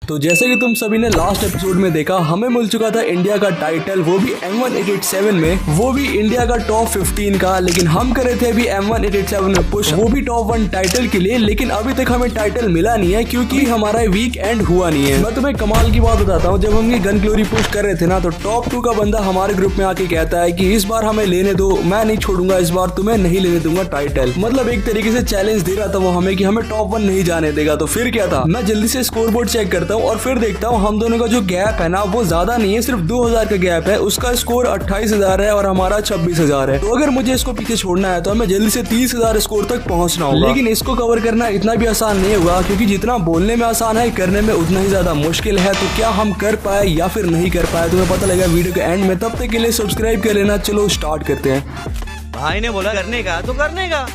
तो जैसे कि तुम सभी ने लास्ट एपिसोड में देखा, हमें मिल चुका था इंडिया का टाइटल, वो भी M1887 में, वो भी इंडिया का टॉप 15 का। लेकिन हम करे थे अभी M1887 में पुश, वो भी टॉप 1 टाइटल के लिए। लेकिन अभी तक हमें टाइटल मिला नहीं है क्योंकि हमारा वीक एंड हुआ नहीं है। मैं तुम्हें कमाल की बात बताता हूँ, जब हम ये गन ग्लोरी पुश कर रहे थे ना, तो टॉप 2 का बंदा हमारे ग्रुप में आके कहता है कि इस बार हमें लेने दो, मैं नहीं छोड़ूंगा, इस बार तुम्हें नहीं लेने दूंगा टाइटल। मतलब एक तरीके से चैलेंज दे रहा था वो हमें कि हमें टॉप 1 नहीं जाने देगा। तो फिर क्या था, मैं जल्दी से स्कोर बोर्ड चेक करता हूँ और फिर देखता हूँ हम दोनों का जो गैप है ना, वो ज्यादा नहीं है, सिर्फ 2000 का गैप है। उसका स्कोर 28,000 है और हमारा 26,000 है। तो अगर मुझे इसको पीछे छोड़ना है तो हमें जल्दी से 30,000 स्कोर तक पहुंचना होगा। लेकिन इसको कवर करना इतना भी आसान नहीं होगा, क्योंकि जितना बोलने में आसान है, करने में उतना ही ज्यादा मुश्किल है। तो क्या हम कर पाए या फिर नहीं कर पाए, तुम्हें पता लगेगा वीडियो के एंड में। तब तक के लिए सब्सक्राइब कर लेना। चलो स्टार्ट करते हैं। भाई ने बोला करने का तो करने का।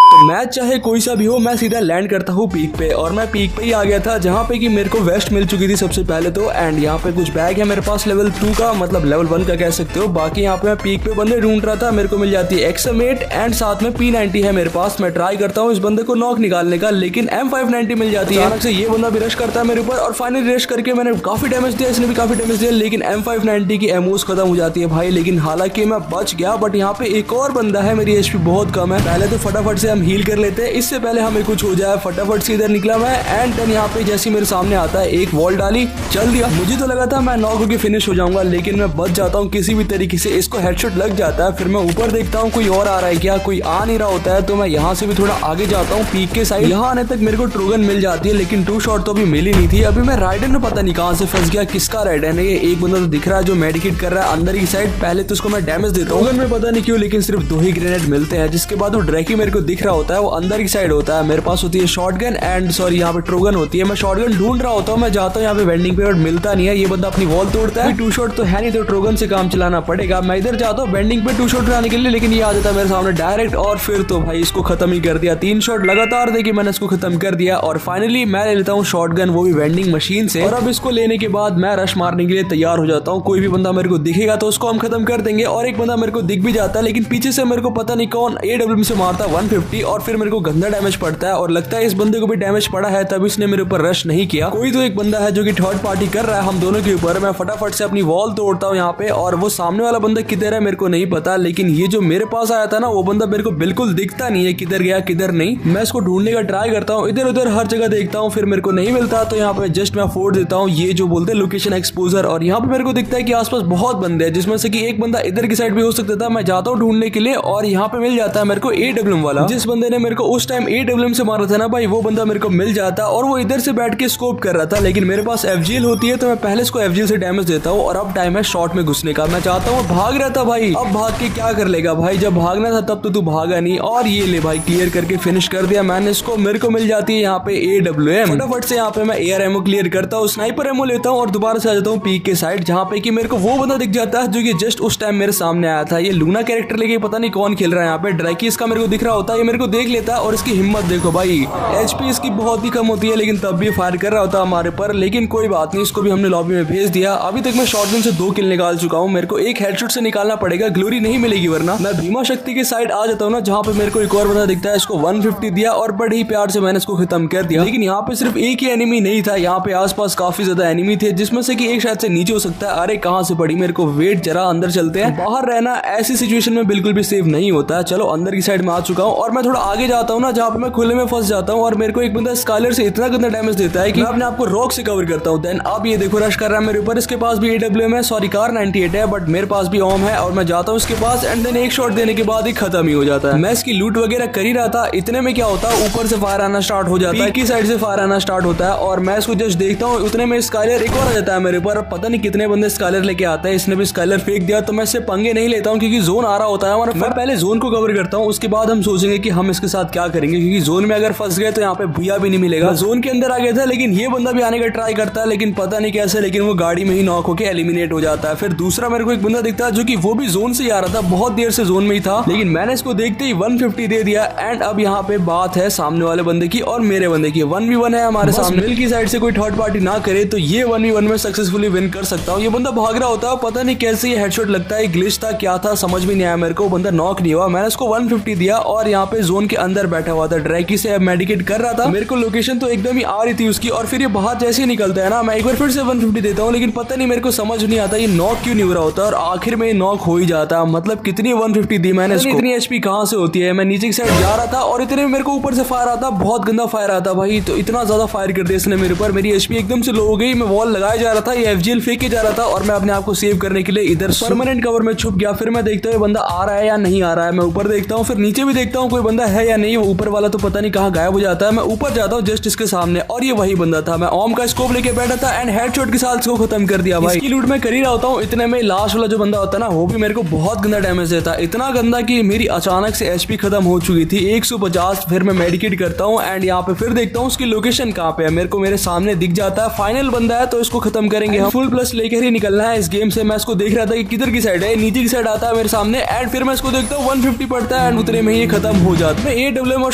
तो मैच चाहे कोई सा भी हो, मैं सीधा लैंड करता हूँ पीक पे। और मैं पीक पे ही आ गया था, जहाँ पे कि मेरे को वेस्ट मिल चुकी थी सबसे पहले तो। एंड यहाँ पे कुछ बैग है मेरे पास लेवल 2 का, मतलब लेवल 1 का कह सकते हो। बाकी यहाँ पे मैं पीक पे बंदे ढूंढ रहा था, मेरे को मिल जाती है XM8 एंड साथ में P90 है मेरे पास। मैं ट्राई करता हूँ इस बंदे को नॉक निकालने का, लेकिन M590 मिल जाती है। अचानक से ये बंदा भी रश करता है मेरे ऊपर और फाइनली रश करके मैंने काफी डैमेज दिया, इसने भी काफी डैमेज दिया। लेकिन M590 की एमोस खत्म हो जाती है भाई। लेकिन हालांकि मैं बच गया, बट यहाँ पे एक और बंदा है, मेरी HP बहुत कम है। पहले तो फटाफट से हम हील कर लेते हैं, इससे पहले हमें कुछ हो जाए। फटाफट से इधर निकला मैं एंड देन यहाँ पे जैसे मेरे सामने आता है, एक वॉल डाली, चल दिया। मुझे तो लगा था मैं नॉक होकर फिनिश हो जाऊंगा, लेकिन मैं बच जाता हूँ किसी भी तरीके से। इसको हेडशॉट लग जाता है। फिर मैं ऊपर देखता हूँ कोई और आ रहा है क्या, कोई आ नहीं रहा होता है। तो मैं यहाँ से भी थोड़ा आगे जाता हूँ पीक के साइड। यहाँ आने तक मेरे को ट्रोगन मिल जाती है, लेकिन 2 शॉट तो अभी मिली नहीं थी। अभी मैं राइडन में पता नहीं कहाँ से फंस गया। किसका राइडन है ये? एक बंदा तो दिख रहा है जो मेडिकेट कर रहा है अंदर की साइड। पहले तो उसको मैं डैमेज देता हूँ, में पता नहीं क्यों, लेकिन सिर्फ 2 ही ग्रेनेड मिलते हैं। जिसके बाद वो ड्रैकी मेरे को दिख रहा होता है, वो अंदर की साइड होता है। मेरे पास होती है शॉटगन एंड सॉरी यहाँ पे ट्रोगन होती है। मैं शॉटगन ढूंढ रहा होता हूँ, मैं जाता हूँ यहाँ पे वेंडिंग पे, बट मिलता नहीं है। ये बंदा अपनी वॉल तोड़ता है। 2 शॉट तो है नहीं, तो ट्रोगन से काम चलाना पड़ेगा। मैं इधर जाता हूँ वेंडिंग पे 2 शॉट लाने के लिए, लेकिन ये आ जाता है मेरे सामने डायरेक्ट। और फिर तो भाई इसको खत्म ही कर दिया। 3 शॉट लगातार देके मैंने इसको खत्म कर दिया। और फाइनली मैं ले लेता हूँ शॉटगन, वो भी वेंडिंग मशीन से। और अब इसको लेने के बाद मैं रश मारने के लिए तैयार हो जाता हूँ। कोई भी बंदा मेरे को दिखेगा तो उसको हम खत्म कर देंगे। और एक बंदा मेरे को दिख भी जाता है, लेकिन पीछे से मेरे को पता नहीं कौन AWM से मारता 150 और फिर मेरे को गंदा डैमेज पड़ता है। और लगता है इस बंदे को भी डैमेज पड़ा है, तब इसने मेरे ऊपर रश नहीं किया। कोई तो एक बंदा है जो कि थर्ड पार्टी कर रहा है हम दोनों के ऊपर। मैं फटाफट से अपनी वॉल तोड़ता हूँ यहाँ पे। और वो सामने वाला बंदा किधर है मेरे को नहीं पता, लेकिन ये जो मेरे पास आया था ना, वो बंदा मेरे को बिल्कुल दिखता नहीं है, किधर गया किधर नहीं। मैं इसको ढूंढने का ट्राई करता हूँ, इधर उधर हर जगह देखता हूँ, फिर मेरे को नहीं मिलता। तो यहाँ पे जस्ट मैं फोड़ देता हूँ ये जो बोलते हैं लोकेशन एक्सपोजर। और यहाँ पे मेरे को दिखता है कि आसपास बहुत बंदे हैं, जिसमें से कि एक बंदा इधर की साइड भी हो सकता था। मैं जाता हूँ ढूंढने के लिए और यहाँ पे मिल जाता है मेरे को AWM वाला। जिस बंदे ने मेरे को उस टाइम AWM से मारा था ना भाई, वो बंदा मेरे को मिल जाता और वो इधर से बैठ के स्कोप कर रहा था। लेकिन मेरे पास FGL होती है, तो मैं पहले इसको FGL से डैमेज देता हूँ। और अब टाइम है शॉट में घुसने का। मैं चाहता हूँ भाग रहा था भाई, अब भाग के क्या कर लेगा भाई, जब भागना था तब तो तू भागा नहीं। और ये ले भाई, क्लियर करके फिनिश कर दिया मैंने इसको। मेरे को मिल जाती है यहाँ पे AWM। फटाफट से यहाँ पे मैं AR एमो क्लियर करता हूँ, स्नाइपर एमो लेता हूँ और दोबारा से आ जाता हूँ पीक के साइड, जहाँ पे कि मेरे को वो बंदा दिख जाता है जो कि जस्ट उस टाइम मेरे सामने आया था। ये लूना कैरेक्टर लेके पता नहीं कौन खेल रहा है यहाँ पे। ड्रैकी इसका मेरे को दिख रहा होता है, ये मेरे को देख लेता है। और इसकी हिम्मत देखो भाई, HP इसकी बहुत ही कम होती है, लेकिन तब भी फायर कर रहा होता है हमारे पर। लेकिन कोई बात नहीं, इसको भी हमने लॉबी में भेज दिया। अभी तक मैं शॉटगन से 2 किल निकाल चुका हूँ। मेरे को एक हेडशॉट से निकालना पड़ेगा, ग्लोरी नहीं मिलेगी वरना। मैं भीमा शक्ति के साइड आ जाता हूँ ना, जहाँ पे मेरे को एक और बंदा दिखता है। इसको 150 दिया और बड़े ही प्यार से मैंने इसको खत्म कर दिया। लेकिन यहाँ पे सिर्फ एक ही एनिमी नहीं था, यहाँ पे आसपास काफी ज्यादा एनिमी थे, जिसमें से कि एक शायद से नीचे हो सकता है। अरे कहाँ से पड़ी, मेरे को वेट जरा, अंदर चलते हैं। बाहर रहना ऐसी सिचुएशन में बिल्कुल भी सेफ नहीं होता है। चलो अंदर की साइड में आ चुका हूँ और मैं थोड़ा आगे जाता हूँ ना, जहाँ पे मैं खुले में फंस जाता हूँ। और मेरे को एक बंदा स्काइलर से इतना गंदा डैमेज देता है कि मैं अपने आपको रॉक से कवर करता हूँ। देन अब ये देखो रश कर रहा है मेरे ऊपर। इसके पास भी AWM है, सॉरी कार 98 है, बट मेरे पास भी ओम है। और मैं जाता हूँ इसके पास एंड देन एक शॉट देने के बाद ही खत्म ही हो जाता है। मैं इसकी लूट वगैरह कर ही रहा था, इतने में क्या होता है, ऊपर से फायर आना स्टार्ट हो जाता है, की साइड से फायर आना स्टार्ट होता है। और मैं इसको जस्ट देखता हूँ, उतने में स्काइलर एक और आ जाता है मेरे ऊपर। पता नहीं कितने बंदे स्काइलर लेके आते हैं, इसने भी स्काइलर फेंक दिया। तो मैं इससे पंगे नहीं लेता हूँ, क्योंकि जोन आ रहा होता है हमारा। मैं पहले जोन को कवर करता हूँ, उसके बाद हम सोचेंगे कि हम इसके साथ क्या करेंगे, क्योंकि जोन में अगर फंस गए तो यहाँ पे भूया भी नहीं मिलेगा। जोन के अंदर आ गया था, लेकिन ये बंदा भी आने का ट्राई करता है, लेकिन पता नहीं कैसे, लेकिन वो गाड़ी में ही नॉक होकर एलिमिनेट हो जाता है। फिर दूसरा मेरे को एक बंदा दिखता है, जो कि वो भी जोन से ही आ रहा था, बहुत देर से जोन में ही था, लेकिन मैंने इसको देखते ही 150 दे दिया। एंड अब यहाँ पे बात है सामने वाले बंदे की और मेरे बंदे की। 1v1 है हमारे सामने। मिल की साइड से कोई थर्ड पार्टी ना करे तो ये 1v1 में सक्सेसफुली विन कर सकता हूँ। ये बंदा भाग रहा होता है, पता नहीं कैसे ये हेडशॉट लगता है, ग्लिच था क्या था समझ में नहीं आया मेरे को। बंदा नॉक नहीं हुआ, मैंने इसको 150 दिया और यहाँ पे जोन के अंदर बैठा हुआ था, ड्रैकी से मेडिकेट कर रहा था। मेरे को लोकेशन तो एकदम ही आ रही थी उसकी, और फिर ये बाहर जैसे ही निकलता है ना, मैं एक बार फिर से 150 देता हूँ, लेकिन पता नहीं मेरे को समझ नहीं आता ये नॉक क्यों नहीं हो रहा होता, और आखिर में नॉक हो ही जाता। मतलब कितनी 150 दी मैंने इसको, इतनी एचपी कहाँ से होती है। मैं नीचे की साइड जा रहा था और इतने मेरे को ऊपर से फायर आता, बहुत गंदा फायर आता भाई, तो इतना ज्यादा फायर कर दिया इसने मेरे ऊपर, मेरी एचपी एकदम से लो हो गई। मैं वॉल लगाया जा रहा था, ये एफजीएल फेंक के जा रहा था, और मैं अपने आप को सेव करने के लिए इधर परमानेंट कवर में छुप गया। फिर मैं देखता हूँ बंदा आ रहा है या नहीं आ रहा है, मैं ऊपर देखता हूँ, फिर नीचे भी देखता हूँ कोई बंदा है या नहीं। ऊपर वाला तो पता नहीं कहाँ गायब हो जाता है। मैं ऊपर जाता हूँ जस्ट इसके सामने, और ये वही बंदा था। मैं ओम का स्कोप लेके बैठा था एंड हेडशॉट के साथ इसको खत्म कर दिया भाई। इसकी लूट मैं कर ही रहा होता हूँ, इतने में लास्ट वाला जो बंदा होता है ना, वो भी मेरे को बहुत गंदा डैमेज देता, इतना गंदा कि मेरी अचानक से एचपी खत्म हो चुकी थी 150। फिर मैं मेडिकेट करता हूँ एंड यहाँ पे फिर देखता हूँ उसकी लोकेशन कहाँ पे है, मेरे को मेरे सामने दिख जाता है। फाइनल बंदा है तो इसको खत्म करेंगे हम, फुल प्लस लेकर ही निकलना है इस गेम से। मैं इसको देख रहा था कि किधर की साइड है, नीचे की साइड आता है मेरे सामने, एंड फिर मैं इसको देखता हूँ 150 पड़ता है एंड उतने में ये खत्म हो जाता है। AWM और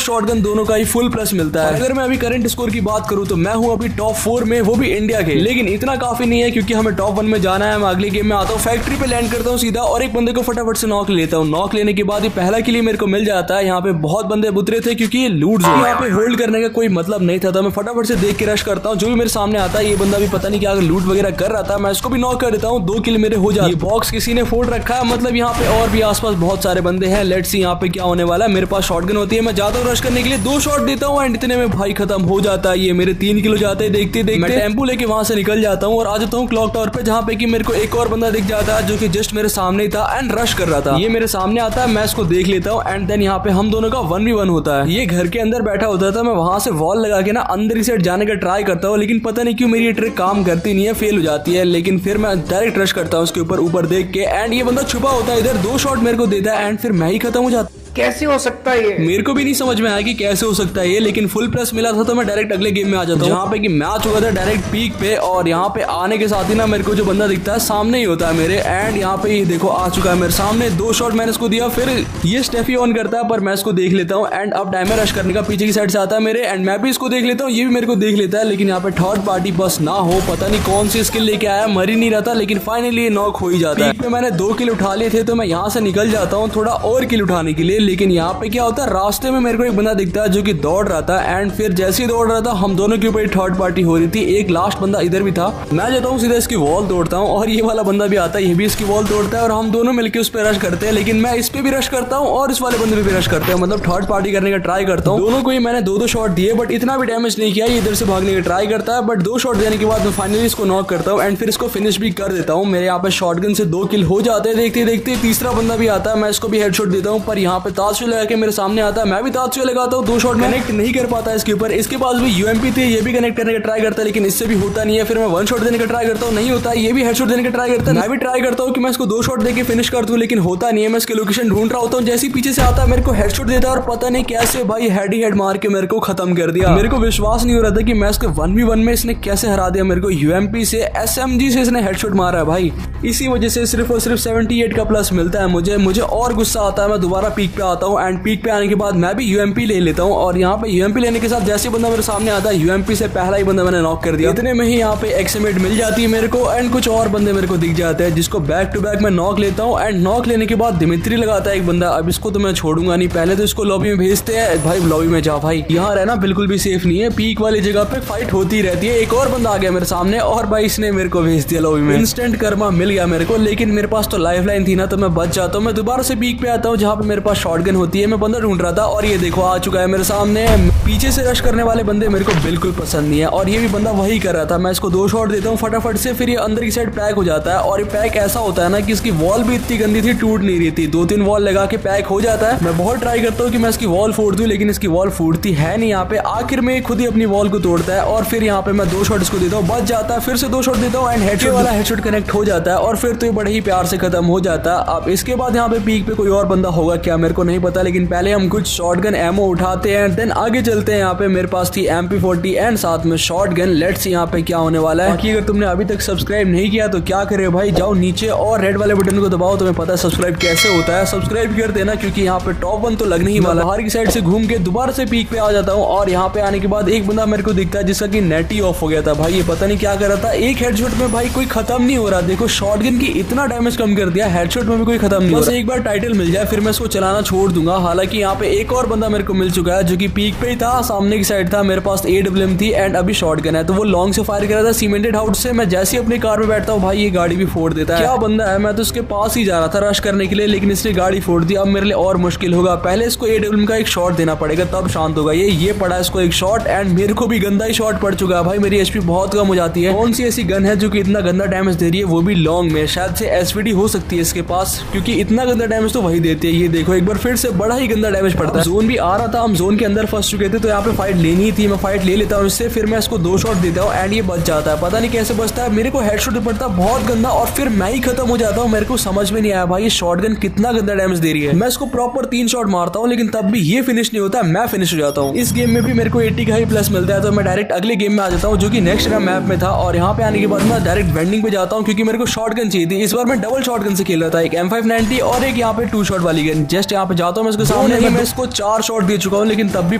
शॉटगन दोनों का ही फुल प्लस मिलता है। अगर मैं अभी करंट स्कोर की बात करूँ तो मैं हूँ अभी टॉप 4 में, वो भी इंडिया के, लेकिन इतना काफी नहीं है क्योंकि हमें टॉप 1 में जाना है। मैं अगले गेम में आता हूँ, फैक्ट्री पे लैंड करता हूँ सीधा, और एक बंदे को फटाफट से नॉक लेता हूँ। नॉक लेने के बाद ये पहला किल मेरे को मिल जाता है। यहाँ पे बहुत बंदे उतरे थे क्योंकि ये लूट जोन, यहाँ पे होल्ड करने का कोई मतलब नहीं था, तो मैं फटाफट से देख के रश करता हूँ। जो भी मेरे सामने आता है, ये बंदा भी पता नहीं क्या लूट वगैरह कर रहा था, मैं इसको भी नॉक कर देता हूँ। 2 किल मेरे हो जाते। ये बॉक्स किसी ने फोड़ रखा है, मतलब यहाँ पे और भी आसपास बहुत सारे बंदे हैं। लेट्स सी यहाँ पे क्या होने वाला है। मेरे पास शॉटगन होती है, मैं जाता हूँ रश करने के लिए, 2 शॉट देता हूँ एंड इतने में भाई खत्म हो जाता है। ये मेरे 3 किलो जाते हैं देखते देखते। मैं टेम्पो लेके वहां से निकल जाता हूँ और आ जाता हूँ क्लॉक टावर पे, जहाँ पे कि मेरे को एक और बंदा दिख जाता है जो कि जस्ट मेरे सामने था एंड रश कर रहा था। ये मेरे सामने आता है, मैं इसको देख लेता हूँ एंड देन यहाँ पे हम दोनों का 1v1 होता है। ये घर के अंदर बैठा होता था, मैं वहां से वॉल लगा के ना अंदर ही साइड जाने का ट्राई करता हूँ, लेकिन पता नहीं क्यों मेरी ये ट्रिक काम करती नहीं है, फेल हो जाती है। लेकिन फिर मैं डायरेक्ट रश करता हूँ उसके ऊपर देख के, एंड ये बंदा छुपा होता है इधर, 2 शॉट मेरे को देता है एंड फिर मैं ही खत्म हो जाता। कैसे हो सकता है ये? मेरे को भी नहीं समझ में आया कि कैसे हो सकता है ये, लेकिन फुल प्लस मिला था तो मैं डायरेक्ट अगले गेम में आ जाता हूँ, जहाँ पे कि मैं आ चुका था डायरेक्ट पीक पे। और यहाँ पे आने के साथ ही ना मेरे को जो बंदा दिखता है सामने ही होता है मेरे, एंड यहाँ पे ये देखो आ चुका है मेरे सामने। 2 शॉट मैंने इसको दिया, फिर ये स्टेफी ऑन करता है, पर मैं इसको देख लेता हूँ एंड अब टाइमर रश करने का पीछे की साइड से आता है मेरे, एंड मैं भी इसको देख लेता हूँ, ये भी मेरे को देख लेता है। लेकिन यहाँ पे थर्ड पार्टी बस ना हो, पता नहीं कौन सी स्किल लेके आया, मर ही नहीं रहा था, लेकिन फाइनली नॉक हो ही जाता है। मैंने 2 किल उठा लिए थे, तो मैं यहाँ से निकल जाता हूँ थोड़ा और किल उठाने के लिए। लेकिन यहाँ पे होता है, रास्ते में मेरे को एक बंदा दिखता है जो कि दौड़ रहा था, एंड फिर जैसे ही दौड़ रहा था हम दोनों के ऊपर थर्ड पार्टी हो रही थी। एक लास्ट बंदा इधर भी था, मैं जाता हूँ सीधा इसकी वॉल तोड़ता हूँ, और ये वाला बंदा भी आता है, ये भी इसकी वॉल तोड़ता है, और हम दोनों मिलकर उस पर रश करते हैं। लेकिन मैं इस पे भी रश करता हूँ और इस वाले बंदे पे भी रश करते हैं, मतलब थर्ड पार्टी करने का ट्राई करता हूँ। दोनों को ही मैंने 2-2 शॉट दिए, बट इतना भी डैमेज नहीं किया। ये इधर से भागने का ट्राई करता है, बट 2 शॉट देने के बाद मैं फाइनली इसको नॉक करता हूँ एंड फिर इसको फिनिश भी कर देता हूँ। मेरे यहाँ पे शॉटगन से 2 किल हो जाते हैं। देखते देखते तीसरा बंदा भी आता है, मैं इसको भी हेडशॉट देता हूँ, पर यहाँ पे ताजशो लगा के मेरे सामने आता है, मैं भी ताजशो लगाता हूँ। 2 शॉट कनेक्ट नहीं कर पाता इसके ऊपर। इसके पास भी यूएमपी थे, ये भी कनेक्ट करने का ट्राई करता है, लेकिन इससे भी होता नहीं है। फिर मैं 1 शॉट देने का ट्राई करता हूँ, नहीं होता। ये भी हेडशॉट देने का ट्राई करता है, मैं भी ट्राई करता हूँ कि मैं इसको 2 शॉट देके फिनिश कर दूं, लेकिन होता नहीं है। मैं इसकी लोकेशन ढूंढ रहा होता हूँ, जैसे ही पीछे से आता है मेरे को हेडशॉट देता है, और पता नहीं कैसे भाई हेड ही हेड मार के मेरे को खत्म कर दिया। मेरे को विश्वास नहीं हो रहा था कि मैं इसके 1v1 में इसने कैसे हरा दिया मेरे को। यूएमपी से, एसएमजी से इसने हेडशॉट मारा है भाई। इसी वजह से सिर्फ और सिर्फ 78 का प्लस मिलता है मुझे और गुस्सा आता है। मैं दोबारा पीक पे आता हूँ एंड पीक पे आने के बाद मैं भी यूएमपी ले लेता हूँ, और यहाँ पे यूएमपी लेने के साथ जैसे बंदा मेरे सामने आता है, यूएमपी से पहला ही बंदा मैंने नॉक कर दिया। इतने में ही यहाँ पे एक्समेट मिल जाती है मेरे को, एंड कुछ और बंदे मेरे को दिख जाते हैं, जिसको बैक टू बैक मैं नॉक लेता हूँ। एंड नॉक लेने के बाद दिमित्री लगाता है एक बंदा। अब इसको तो मैं छोड़ूंगा नहीं, पहले तो इसको लॉबी में भेजते हैं। भाई लॉबी में जा भाई, यहाँ रहना बिल्कुल भी सेफ नहीं है, पीक वाली जगह पे फाइट होती रहती है। एक और बंदा आ गया मेरे सामने, और भाई इसने मेरे को भेज दिया लॉबी में। इंस्टेंट कर्मा मिल गया मेरे को, लेकिन मेरे पास तो लाइफ लाइन थी ना, तो मैं बच जाता हूँ। मैं दोबारा से पीक पे आता हूँ जहाँ पे मेरे पास शॉटगन होती है। मैं बंदा ढूंढ रहा था, और ये देखो आ चुका है मेरे सामने। पीछे से रश करने वाले बंदे मेरे को बिल्कुल पसंद नहीं है, और ये भी बंदा वही कर रहा था। मैं इसको 2 शॉट देता हूँ फटाफट से, फिर ये अंदर की साइड पैक हो जाता है। और ये पैक ऐसा होता है ना कि इसकी वॉल भी इतनी गंदी थी, टूट नहीं रही थी। 2-3 वॉल लगा के पैक हो जाता है। मैं बहुत ट्राई करता हूँ कि मैं इसकी वॉल फोड़ दूं, लेकिन इसकी वॉल फूटती है नहीं। यहाँ पे आखिर में खुद ही अपनी वॉल को तोड़ता है, और फिर यहाँ पे मैं 2 शॉट इसको देता हूँ, बच जाता है। फिर से 2 शॉट देता हूँ एंड हेडशॉट वाला हेडशॉट कनेक्ट हो जाता है, और फिर तो ये बड़े ही प्यार से खत्म हो जाता है। अब इसके बाद यहाँ पे पीक पे कोई और बंदा होगा क्या मेरे को नहीं पता, लेकिन पहले हम कुछ शॉटगन एमओ उठाते हैं, देन आगे चलते हैं। यहाँ पे मेरे पास थी MP40 एंड साथ में शॉटगन। लेट्स यहाँ पे क्या होने वाला है। बाकी अगर तुमने अभी तक सब्सक्राइब नहीं किया तो क्या करे भाई, जाओ नीचे और रेड वाले बटन को दबाओ। तुम्हें पता है सब्सक्राइब कैसे होता है, सब्सक्राइब कर देना, क्योंकि यहाँ पे टॉप 1 तो लगने ही वाला। बाहर की साइड से घूम के दोबारा से पीक पे आ जाता हूँ, और यहाँ पे आने के बाद एक बंदा मेरे को दिखता है जिसका कि नेट ही ऑफ हो गया था। भाई ये पता नहीं क्या कर रहा था, एक हेडशॉट में भाई कोई खत्म नहीं हो रहा। देखो शॉटगन की इतना डैमेज कम कर दिया, हेडशॉट में भी कोई खत्म नहीं हो रहा। बस एक बार टाइटल मिल जाए फिर मैं इसको चलाना छोड़ दूंगा। हालांकि यहाँ पे एक और बंदा मेरे को मिल चुका है जो कि पीक पे ही था, सामने की साइड था, मेरे पास AWM थी एंड अभी शॉटगन है, तो वो लॉन्ग से फायर कर रहा था सीमेंटेड हाउस से। मैं जैसे ही अपनी कार में बैठता हूँ भाई ये गाड़ी भी फोड़ देता है। क्या बंदा है, मैं तो उसके पास ही जा रहा था रश करने के लिए, लेकिन इसने गाड़ी फोड़ दी। अब मेरे लिए और मुश्किल होगा, पहले इसको AWM का एक शॉट देना पड़ेगा तब शांत होगा। ये पड़ा इसको एक शॉट एंड मेरे को भी गंदा ही शॉट पड़ चुका है भाई, मेरी HP बहुत कम हो जाती है। कौन सी ऐसी गन है जो कि इतना गंदा डैमेज दे रही है, वो भी लॉन्ग में? शायद से SVD हो सकती है इसके पास, क्योंकि इतना गंदा डैमेज तो वही देती है। ये देखो एक बार फिर से बड़ा ही गंदा डैमेज पड़ता है। जोन भी आ रहा था, हम जोन के अंदर फंस चुके थे, तो यहाँ पे फाइट लेनी थी। मैं फाइट ले लेता हूँ इससे, फिर मैं इसको 2 शॉट देता हूँ एंड ये बच जाता है। पता नहीं कैसे बचता है, मेरे को हेडशॉट पड़ता है बहुत गंदा और फिर मैं ही खत्म हो जाता हूँ। मेरे को समझ में नहीं आया भाई ये शॉटगन कितना गंदा डैमेज दे रही है। मैं इसको प्रॉपर 3 शॉट मारता हूँ लेकिन तब भी ये फिनिश नहीं होता, मैं फिनिश हो जाता हूँ। इस गेम में भी मेरे को 80 का ही प्लस मिलता है, तो मैं डायरेक्ट अगले गेम में आ जाता हूँ जो कि नेक्स्ट मैप में था। और यहाँ पे आने के बाद मैं डायरेक्ट वेंडिंग पे जाता हूँ क्योंकि मेरे को शॉटगन चाहिए थी। इस बार मैं डबल शॉटगन से खेल रहा था, एक M590 और एक यहाँ पे 2 शॉट वाली गन। जस्ट यहाँ पे जाता हूँ मैं इसके सामने ही, मैं इसको 4 शॉट दे चुका हूँ लेकिन तब भी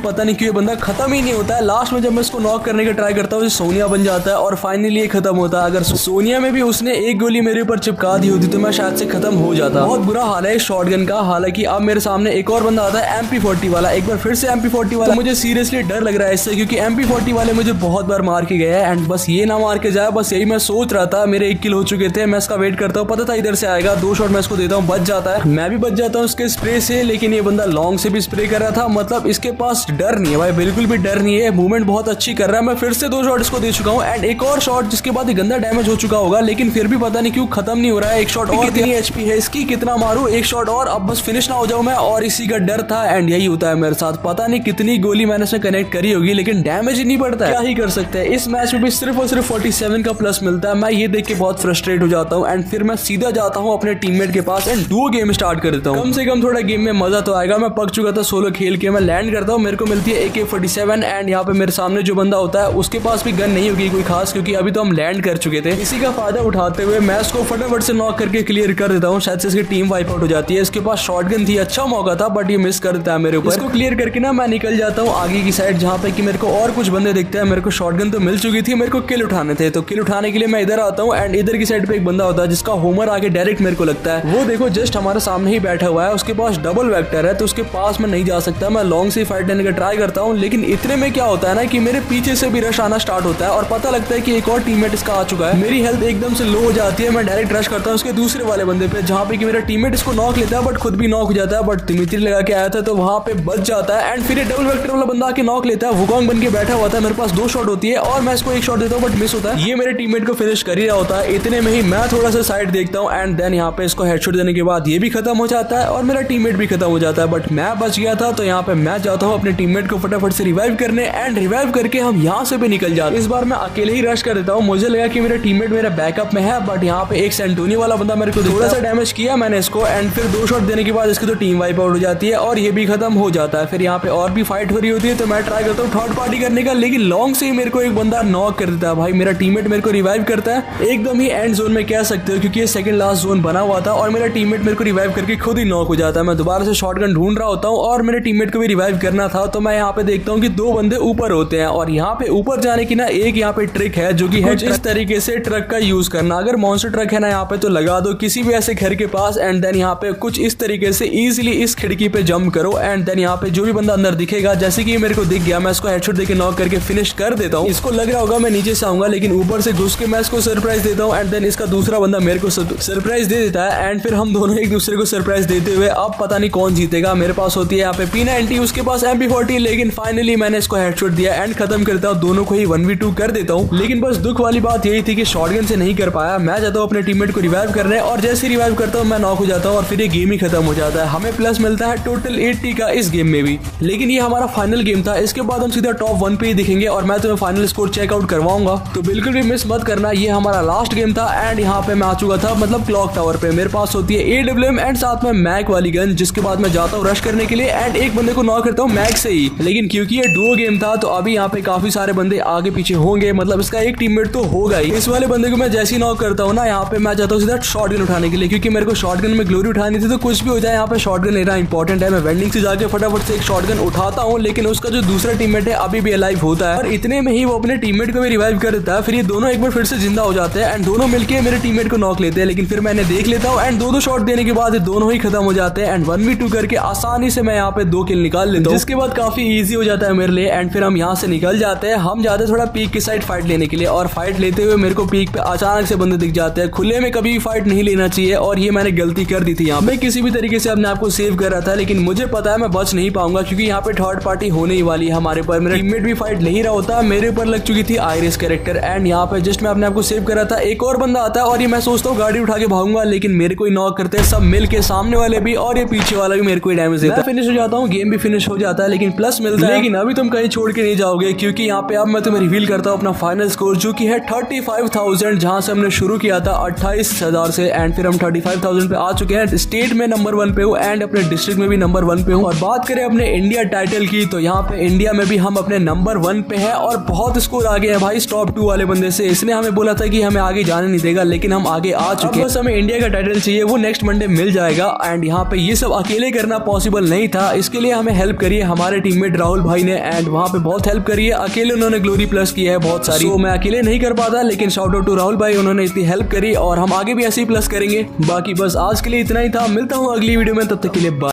पता नहीं क्यों ये बंदा खत्म ही नहीं होता है। लास्ट में जब मैं इसको नॉक करने का ट्राई करता हूँ सोनिया बन जाता है और फाइनली ये खत्म होता है। अगर सोनिया में भी उसने एक गोली मेरे ऊपर चिपका दी होती तो मैं शायद से खत्म हो जाता। बहुत बुरा हाल है शॉटगन का। हालांकि अब मेरे सामने एक और बंदा आता है MP40 वाला, एक बार फिर से MP40 वाला। मुझे सीरियसली डर लग रहा है इससे, क्योंकि MP40 वाले मुझे बहुत बार मार के गए हैं एंड बस ये ना मार के जाए, बस यही मैं सोच रहा था। मेरे 1 किल हो चुके थे, मैं इसका वेट करता हूँ, पता था इधर से आएगा। 2 शॉट मैं इसको देता हूँ, बच जाता है, मैं भी बच जाता हूँ उसके स्प्रे से। लेकिन ये बंदा लॉन्ग से भी स्प्रे कर रहा था, मतलब इसके पास डर नहीं है भाई, बिल्कुल भी डर नहीं है। मूवमेंट बहुत अच्छी कर रहा है। मैं फिर से 2 शॉट इसको दे चुका हूँ एंड एक और शॉट जिसके बाद गंदा डैमेज हो चुका होगा, लेकिन फिर भी पता नहीं क्यों खत्म नहीं हो रहा है। एक शॉट और, कितनी HP है इसकी, कितना मारू, एक शॉट और, अब बस फिनिश ना हो जाऊं मैं। और इसी का डर था एंड यही होता है मेरे साथ। पता नहीं कितनी गोली मैंने इसमें कनेक्ट करी होगी लेकिन डैमेज ही नहीं पड़ता है। क्या ही कर सकते हैं। इस मैच में भी सिर्फ और सिर्फ 47 का प्लस मिलता है। मैं ये देख के बहुत फ्रस्ट्रेट हो जाता हूँ एंड फिर मैं सीधा जाता हूँ अपने टीममेट के पास एंड 2 गेम स्टार्ट कर देता हूँ। कम से कम थोड़ा गेम में मजा तो आएगा। मैं पक चुका था सोलो खेल के, मैं लैंड करता हूँ, मेरे को मिलती है AK-47 एंड यहाँ पे मेरे सामने जो बंदा होता है उसके पास भी गन नहीं होगी कोई खास, क्योंकि अभी तो हम लैंड कर चुके थे। इसी का फायदा उठाते हुए मैं इसको फटाफट से नॉक करके क्लियर कर देता हूँ। शायद से इसकी टीम वाइप आउट हो जाती है। इसके पास शॉटगन थी, अच्छा मौका था बट ये मिस कर देता है मेरे ऊपर। इसको क्लियर करके ना मैं निकल जाता हूँ आगे की साइड, जहाँ पे कि मेरे को और कुछ बंदे दिखते हैं। मेरे को शॉटगन तो मिल चुकी थी, मेरे को किल उठाने थे, तो किल उठाने के लिए मैं इधर आता हूँ एंड इधर की साइड पे एक बंदा होता है जिसका होमर आगे डायरेक्ट मेरे को लगता है। वो देखो जस्ट हमारे सामने ही बैठा हुआ है, उसके पास डबल वेक्टर है तो उसके पास मैं नहीं जा सकता। मैं लॉन्ग से फाइट लेने का ट्राई करता हूँ, लेकिन इतने में क्या होता है ना कि मेरे पीछे से भी रश आना स्टार्ट होता है और पता लगता है कि एक और टीममेट इसका आ चुका है। मेरी हेल्थ एकदम से लो हो जाती है, मैं डायरेक्ट रश करता हूँ उसके दूसरे वाले बंदे पे, जहाँ पे कि मेरा टीममेट इसको नॉक लेता है बट खुद भी नॉक हो जाता है। बट दिमित्री लगा के आया था तो वहाँ पे बच जाता है एंड फिर ये डबल वेक्टर वाला बंदा आके नॉक लेता है। वुकोंग बन के बैठा हुआ था, मेरे पास 2 शॉट होती है और मैं इसको 1 शॉट देता हूँ बट मिस होता है। ये मेरे टीममेट को फिनिश कर ही रहा होता है। इतने में ही मैं थोड़ा सा साइड देखता हूँ एंड देन यहाँ पे इसको हेडशॉट देने के बाद ये भी खत्म हो जाता है और मेरा टीममेट भी खत्म हो जाता है। बट मैं बच गया था, तो यहाँ पे मैं जाता हूँ अपने टीममेट को फटाफट से रिवाइव करने एंड रिवाइव करके हम यहाँ से भी निकल जाते। इस बार मैं अकेले ही रश कर देता हूँ। मुझे लगा कि मेरा टीममेट मेरा बैकअप में है, बट यहाँ पे एक सेंटोनी वाला बंदा मेरे को थोड़ा सा डैमेज किया मैंने इसको एंड फिर 2 शॉट देने के बाद इसकी तो टीम वाइप आउट हो जाती है और ये भी खत्म हो जाता है। फिर यहाँ पे और भी फाइट हो रही होती है, तो मैं ट्राई करता हूँ थर्ड पार्टी करने का, लेकिन लॉन्ग से ही मेरे को एक बंदा नॉक कर देता है। भाई मेरा टीममेट मेरे को रिवाइव करता है एकदम ही एंड जोन में कह सकते हो, क्योंकि ये सेकंड लास्ट जोन बना हुआ था और मेरा टीममेट मेरे को रिवाइव करके खुद ही नॉक हो जाता है। मैं दोबारा से शॉटगन ढूंढ रहा होता हूँ और मेरे टीममेट को भी रिवाइव करना था, तो मैं यहाँ पे देखता हूँ कि 2 बंदे ऊपर होते हैं और यहाँ पे ऊपर जाने की ना एक यहाँ पे ट्रिक है जो कि है इस तरीके से ट्रक का यूज करना। अगर मॉन्स्टर ट्रक है ना यहाँ पे तो लगा दो किसी भी ऐसे घर के पास एंड देन यहाँ पे कुछ इस तरीके से इजीली इस खिड़की पे जंप करो एंड देन यहाँ पे जो भी बंदा अंदर दिखेगा, जैसे कि मेरे को दिख गया, मैं इसको हेडशॉट देके नॉक करके फिनिश कर देता हूँ। इसको लग रहा होगा मैं नीचे से आऊंगा, लेकिन ऊपर से घुस के मैं इसको सरप्राइज देता हूँ एंड देन इसका दूसरा बंदा मेरे को सरप्राइज दे देता है एंड फिर हम दोनों एक दूसरे को सरप्राइज देते हुए अब पता नहीं कौन जीतेगा। मेरे पास होती है यहाँ पे P90, उसके पास MP40, लेकिन फाइनली मैंने इसको हेडशॉट दिया एंड खत्म करता हूँ। दोनों को ही 1v2 कर देता हूँ, लेकिन बस दुख वाली बात यही थी कि शॉटगन से नहीं कर पाया। मैं जाता हूँ अपने टीममेट को रिवाइव करने और जैसे रिवाइव करता हूँ मैं नॉक हो जाता हूँ और फिर ये गेम ही खत्म हो जाता है। हमें प्लस मिलता है टोटल 80 का इस गेम में भी, लेकिन ये हमारा फाइनल गेम था। इसके बाद हम सीधा टॉप 1 पे ही दिखेंगे और मैं तुम्हें फाइनल स्कोर चेकआउट करवाऊंगा, तो बिल्कुल भी मिस मत करना। ये हमारा लास्ट गेम था एंड यहाँ पे मैं आ चुका था मतलब क्लॉक टावर पे। मेरे पास होती है AWM एंड साथ में मैक वाली गन, जिसके बाद मैं जाता हूँ रश करने के लिए एंड एक बंदे को नॉक करता हूँ मैक से ही। लेकिन क्योंकि ये डुओ गेम था तो अभी यहाँ पे काफी सारे बंदे आगे पीछे होंगे, मतलब इसका एक टीममेट तो होगा ही। इस वाले बंदे को मैं जैसे ही नॉक करता हूँ ना, यहाँ पे मैं जाता हूँ सीधा शॉटगन उठाने के लिए, क्योंकि मेरे को शॉटगन में ग्लोरी उठानी थी। तो कुछ भी हो जाए यहाँ पे शॉटगन लेना इंपॉर्टेंट है। मैं वेंडिंग से जाके फटाफट से एक शॉटगन उठाता हूँ, लेकिन उसका जो दूसरा टीममेट है अभी भी अलाइव होता है और इतने में ही वो अपने टीममेट को भी रिवाइव कर देता है। फिर ये दोनों एक बार फिर से जिंदा हो जाते हैं एंड दोनों मिलकर मेरे टीममेट को नॉक लेते हैं, लेकिन फिर मैंने देख लेता हूँ एंड 2-2 शॉट देने के बाद दोनों ही खत्म हो जाते हैं एंड 1v2 करके आसानी से मैं यहाँ पे 2 किल निकाल लेता हूँ, जिसके बाद काफी इजी हो जाता है मेरे लिए। एंड फिर हम यहाँ से निकल जाते हैं, हम जाते हैं थोड़ा पीक की साइड फाइट लेने के लिए। और फाइट लेते हुए मेरे को पीक पे अचानक से बंदे दिख जाते हैं। खुले में कभी फाइट नहीं लेना चाहिए और ये मैंने गलती कर दी थी। यहाँ पे किसी भी तरीके से अपने आपको सेव कर रहा था, लेकिन मुझे पता है मैं बच नहीं पाऊंगा क्योंकि यहाँ पे थर्ड पार्टी होने ही वाली है हमारे पर। मेरा टीममेट भी फाइट नहीं रहा होता, मेरे ऊपर लग चुकी थी आयरिस कैरेक्टर। एंड यहाँ पे जस्ट मैं अपने आपको सेव कर रहा था, एक और बंदा आता है और ये मैं सोचता हूँ गाड़ी उठा के भागूंगा, लेकिन मेरे को नॉक करते हैं सब मिल के, सामने वाले भी और ये पीछे वाला भी मेरे को डैमेज देता है। फिनिश हो जाता हूँ, गेम भी फिनिश हो जाता है, लेकिन प्लस मिलता है। लेकिन अभी तुम कहीं छोड़ के नहीं जाओगे क्योंकि यहाँ पे अब मैं तुम्हें रिवील करता हूँ अपना फाइनल स्कोर, जो कि है 35,000, जहां से हमने शुरू किया था 28,000 से। एंड फिर हम 35,000 पे आ चुके हैं। स्टेट में नंबर 1 पे हूँ एंड अपने डिस्ट्रिक्ट में भी नंबर 1 पे हूँ। और बात करें अपने इंडिया टाइटल की तो यहाँ पे इंडिया में भी हम अपने नंबर 1 पे हैं और बहुत स्कोर आगे है भाई टॉप 2 वाले बंदे से। इसने हमें बोला था कि हमें आगे जाने नहीं देगा, लेकिन हम आगे आ चुके हैं। बस हमें इंडिया का टाइटल चाहिए, वो नेक्स्ट मंडे मिल जाएगा। एंड यहाँ पे ये सब अकेले करना पॉसिबल नहीं था, इसके लिए हमें हेल्प करिए हमारे टीममेट राहुल भाई ने। एंड वहाँ पे बहुत हेल्प करी है, अकेले उन्होंने ग्लोरी प्लस की है बहुत सारी। तो मैं अकेले नहीं कर पाता, लेकिन शाउट आउट टू राहुल भाई, उन्होंने इतनी हेल्प करी और हम आगे भी ऐसे ही प्लस करेंगे। बाकी बस आज के लिए इतना ही था, मिलता हूँ अगली वीडियो में, तब तक के लिए बाय।